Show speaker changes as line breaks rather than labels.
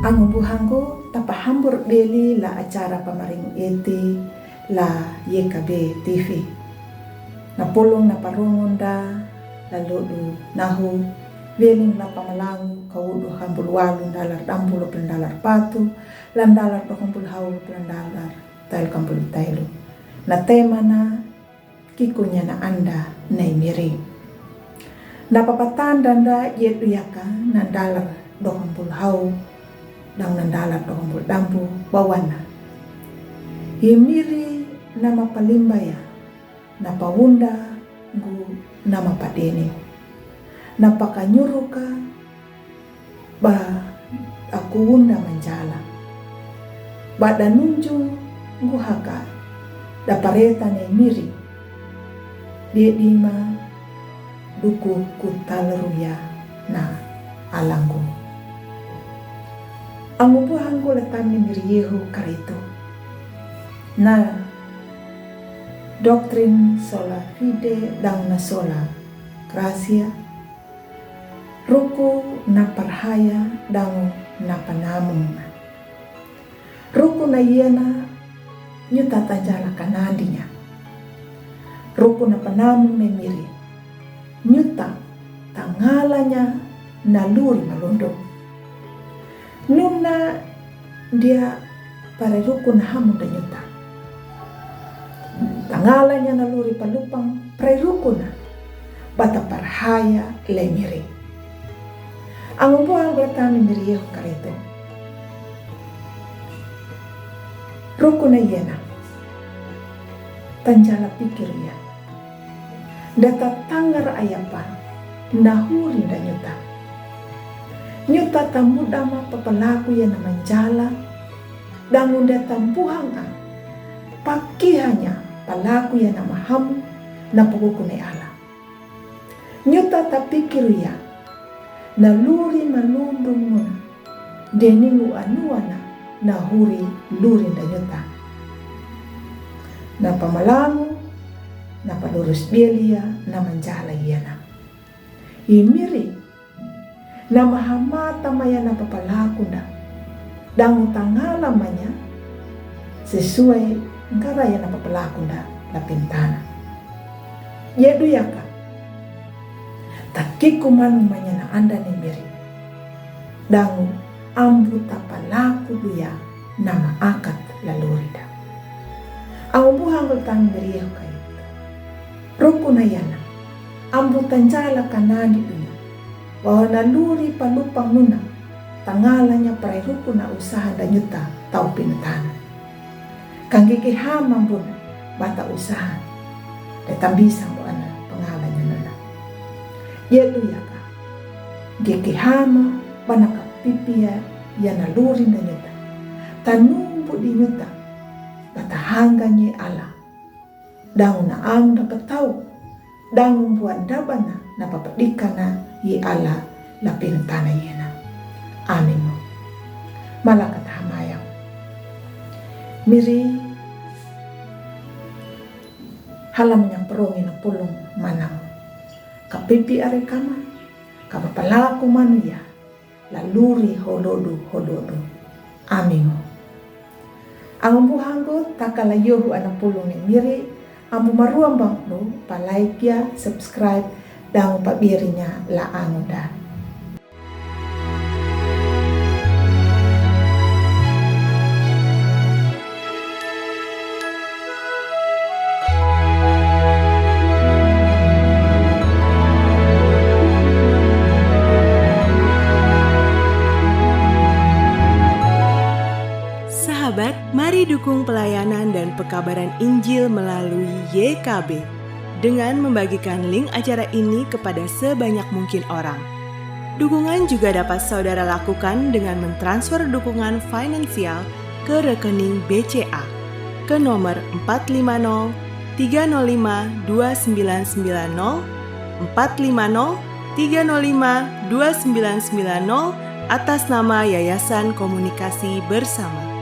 Ang buhangko tapahambur beli la acara pamaring eti la YKB TV. Napulong na parungonda lalu nahu beling la pamalangu kaudu hambul walu dalar dambulo dalar patu lan dalar dokumpul haulu dalar tail kampul tailu. Na tema na kikunya na anda na miri. Na papatan danda yetu yaka na dalar dokumpul hau dang nandalat dokumpul dampu bawana. Himiri nama palimbaya na pawunda ngu nama padeni. Na pakanyuruka ba aku wunda manjala. Ba danunju ngu haka da pareta ne miri. Dia dima duku kutalruya na alangku. Ang upuhan ko latam ni Miriyehu karito na doktrin sola fide dang na sola gracia ruku na parhaya dang na panamong ruku na iyana nyuta tanjala kanandinya ruku na panamong na miri nyuta tangalanya na luri malundong nuna dia para rukun hamu dan nyuta. Tangalannya naluri palupang prerukuna bata parhaya lemiri. Ang upuang glatami miriyehu karito. Rukuna yena. Tanjala pikir ya. Data tangar ayapa nahuri dan nyuta. Nyuta tamudama papalaku ya na manjala dangun da tampuhang pakihanya palaku ya na mahamu na pagkukunay ala. Nyuta tapikiru ya na luri malundong muna deningu anuana na huri luri da nyuta. Na pamalangu na palurus belia na manjala yana. Imiri na mahamata maya na papalaku na dangu tangala manya sesuai ngara ya na papalaku na lapintana. Yedu yaka takiku manu manya na anda ni miri dangu ambu tapalaku duya na maakat lalurida. Ang buhang utang miri yaka ito ruku na yana ambu tanjala kanani duya bahwa naluri palupang nuna tangalanya prairuku na usaha da nyuta tau pinutana. Kang gigihama mbuna bata usaha da tambisa mo ana pangalanya nuna. Yedu yaka gigihama banaka pipia ya naluri da nyuta tanumbu di nyuta bata hangganye ala dangu na ang nakatau dangu buan dabana na papadikana yi ala lapin tanah yena. Amin mo. Malakat hamayang. Miri halam niyang perongin ng pulong manang. Kapipi are kama. Kapapalaku manuya. Laluri holodo. Amin mo. Ang buhanggo takalayohu anang pulong ni miri. Ang bumaruang banglo palike ya, subscribe dan pabirinya laang udah.
Sahabat, mari dukung pelayanan dan pekabaran Injil melalui YKB dengan membagikan link acara ini kepada sebanyak mungkin orang. Dukungan juga dapat saudara lakukan dengan mentransfer dukungan finansial ke rekening BCA ke nomor 450 305 2990 450 305 2990 atas nama Yayasan Komunikasi Bersama.